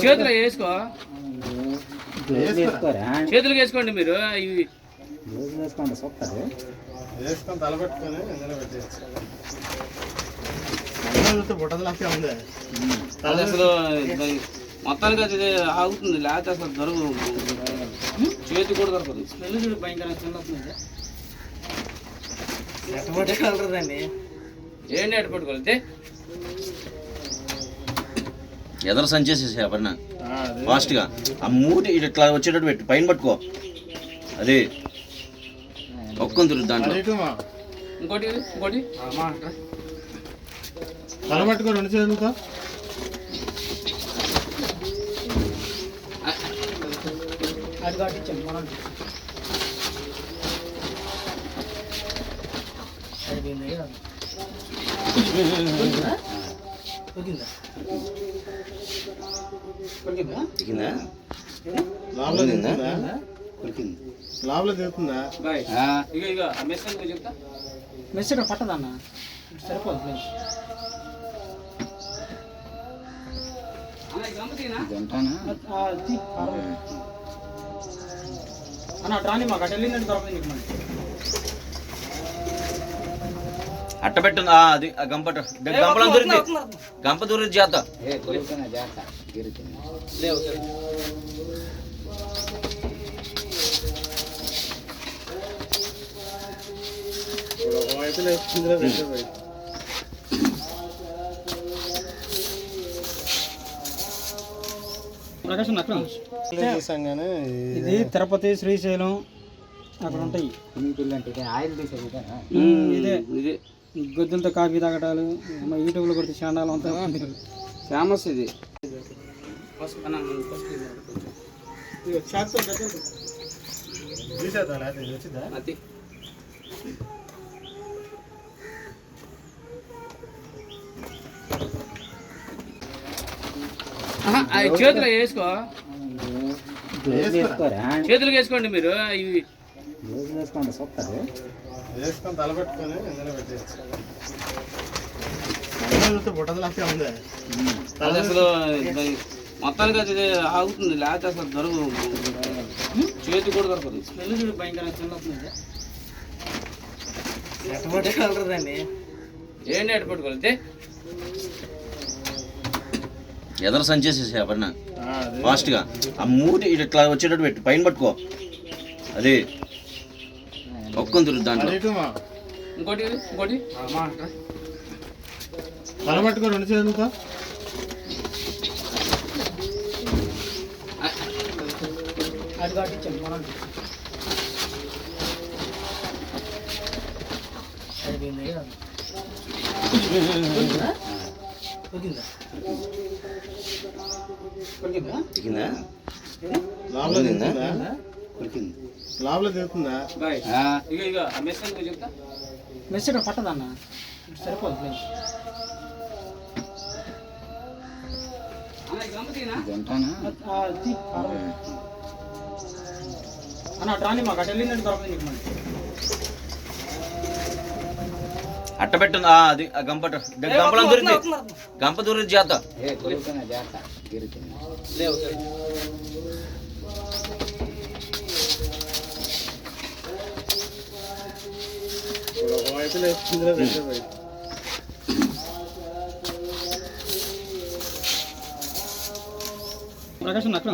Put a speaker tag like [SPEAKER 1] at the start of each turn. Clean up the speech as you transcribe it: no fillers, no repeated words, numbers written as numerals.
[SPEAKER 1] చేతులు వేసుకో, చేతులకు వేసుకోండి మీరు. ఇవి
[SPEAKER 2] వేసుకొని తలపెట్టుకొని
[SPEAKER 1] అసలు మొత్తానికి అది ఆగుతుంది, లేకపోతే అసలు దొరకదు, చేతి కూడా దొరకదు. స్మెల్ చూడు, భయంకరంగా స్మెల్ వస్తుంది. ఎట్టపట్టుకోగలరండి, ఏంటి ఎట్టపట్టుకోవాలి?
[SPEAKER 3] ఎదర సంచేసేసి అపర్ణ ఫాస్ట్గా ఆ మూటి ఇట్లా వచ్చేటట్టు పెట్టు, పైన పట్టుకో. అదే ఒక్కని తిరుగు దాంట్లో.
[SPEAKER 1] ఇంకోటి ఇంకోటి
[SPEAKER 2] తలపట్టుకో రెండు చేతులతో.
[SPEAKER 1] అది కాటించండి మనం.
[SPEAKER 2] లోపల తిరుగుతుందా?
[SPEAKER 1] మెస్ ఇక్కడ పట్టదన్న, సరిపోతుంది. అన్న ట్రాని మాకు అటు వెళ్ళిందంటే దొరకదు నీకు. మళ్ళీ
[SPEAKER 3] అట్ట పెట్టింది అది గంప గంపలో దొరింది, గంప దూరింది చేత.
[SPEAKER 1] ఇది తిరుపతి, శ్రీశైలం అక్కడ ఉంటాయి. ఇదే ఇదే గొద్దులతో కాఫీ తాగటాలు, యూట్యూబ్లో కొడితే చాండాలు అంతా ఫేమస్. ఇది చేతులు వేసుకో, చేతులకు వేసుకోండి మీరు. ఇవి
[SPEAKER 2] వేసుకొని తలపెట్టుకొని
[SPEAKER 1] అసలు మొత్తానికి అది ఆగుతుంది, లేకపోతే అసలు దొరకదు, చేతి కూడా దొరకదు. స్మెల్ చూడు, భయంకరంగా స్మెల్ వస్తుంది. ఎట్టపట్టుకోగలరండి, ఏంటి ఎట్టపట్టుకోవాలి?
[SPEAKER 3] ఎదర సంచేసేసి అపర్ణ ఫాస్ట్గా ఆ మూటి ఇట్లా వచ్చేటట్టు పెట్టు, పైన పట్టుకో. అదే ఒక్కని తిరుగు దాంట్లో.
[SPEAKER 1] ఇంకోటి ఇంకోటి
[SPEAKER 2] తలపట్టుకో రెండు చేతులతో.
[SPEAKER 1] అది కాటించండి మనం.
[SPEAKER 2] లోపల తిరుగుతుందా?
[SPEAKER 1] మెస్ ఇక్కడ పట్టదన్న, సరిపోతుంది. అన్న ట్రాని మాకు అటు వెళ్ళిందంటే దొరకదు నీకు. మళ్ళీ
[SPEAKER 3] అట్ట పెట్టింది అది గంప గంపలో దొరింది, గంప దూరింది చేత.
[SPEAKER 1] ప్రకాశం అక్కడ